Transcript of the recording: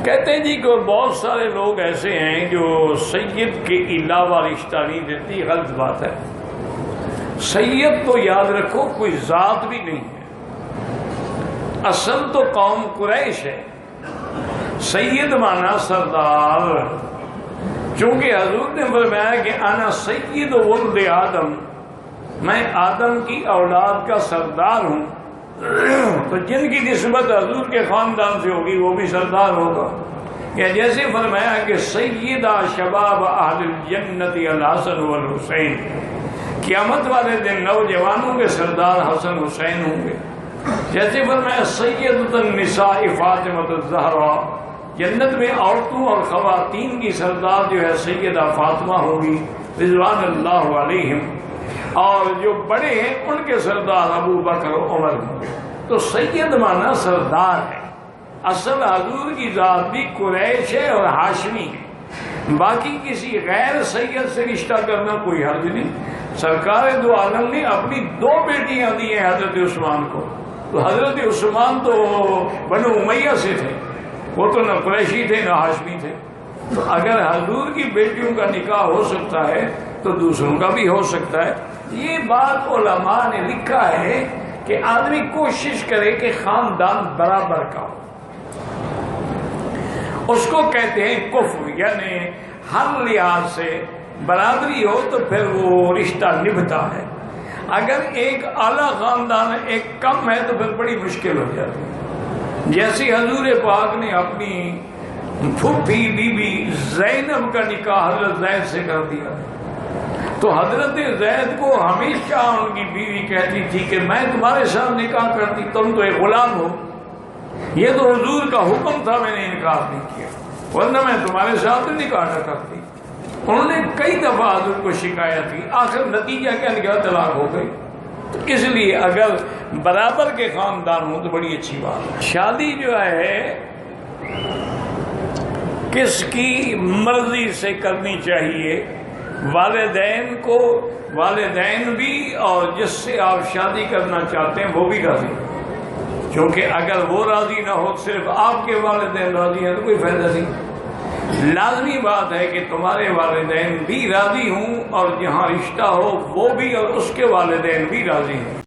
کہتے ہیں جی کہ بہت سارے لوگ ایسے ہیں جو سید کے علاوہ رشتہ نہیں دیتی. غلط بات ہے. سید تو یاد رکھو کوئی ذات بھی نہیں ہے، اصل تو قوم قریش ہے. سید مانا سردار. چونکہ حضور نے فرمایا کہ انا سید ولد آدم، میں آدم کی اولاد کا سردار ہوں، تو جن کی نسبت حضور کے خاندان سے ہوگی وہ بھی سردار ہوگا. یا جیسے فرمایا کہ سیدہ شباب اہل الجنت الحسن والحسین، قیامت والے دن نوجوانوں کے سردار حسن حسین ہوں گے. جیسے فرمایا سیدۃ النساء فاطمۃ الزہرا، جنت میں عورتوں اور خواتین کی سردار جو ہے سیدہ فاطمہ ہوگی رضوان اللہ علیہم، اور جو بڑے ہیں ان کے سردار ابو بکر و عمر ہوں گے. تو سید مانا سردار ہے. اصل حضور کی ذات بھی قریش ہے اور ہاشمی ہے. باقی کسی غیر سید سے رشتہ کرنا کوئی حرج نہیں. سرکار دو عالم نے اپنی 2 بیٹیاں دی ہیں حضرت عثمان کو، تو حضرت عثمان تو بنو امیہ سے تھے، وہ تو نہ قریشی تھے نہ ہاشمی تھے. تو اگر حضور کی بیٹیوں کا نکاح ہو سکتا ہے تو دوسروں کا بھی ہو سکتا ہے. یہ بات علماء نے لکھا ہے کہ آدمی کوشش کرے کہ خاندان برابر کا ہو. اس کو کہتے ہیں کفر، یعنی ہر لحاظ سے برابری ہو تو پھر وہ رشتہ نبھتا ہے. اگر ایک اعلیٰ خاندان ہے ایک کم ہے تو پھر بڑی مشکل ہو جاتی ہے. جیسے حضور پاک نے اپنی پھوپھی بی بی زینب کا نکاح حضرت زید سے کر دیا، تو حضرت زید کو ہمیشہ ان کی بیوی کہتی تھی کہ میں تمہارے ساتھ نکاح کرتی، تم تو ایک غلام ہو. یہ تو حضور کا حکم تھا، میں نے انکار نہیں کیا، ورنہ میں تمہارے ساتھ نکاح نہ کرتی. انہوں نے کئی دفعہ حضور کو شکایت کی، آخر نتیجہ کیا نکلا؟ طلاق ہو گئی. تو اس لیے اگر برابر کے خاندان ہوں تو بڑی اچھی بات ہے. شادی جو ہے کس کی مرضی سے کرنی چاہیے؟ والدین کو، والدین بھی، اور جس سے آپ شادی کرنا چاہتے ہیں وہ بھی راضی. کیونکہ اگر وہ راضی نہ ہو، صرف آپ کے والدین راضی ہیں تو کوئی فائدہ نہیں. لازمی بات ہے کہ تمہارے والدین بھی راضی ہوں، اور جہاں رشتہ ہو وہ بھی اور اس کے والدین بھی راضی ہوں.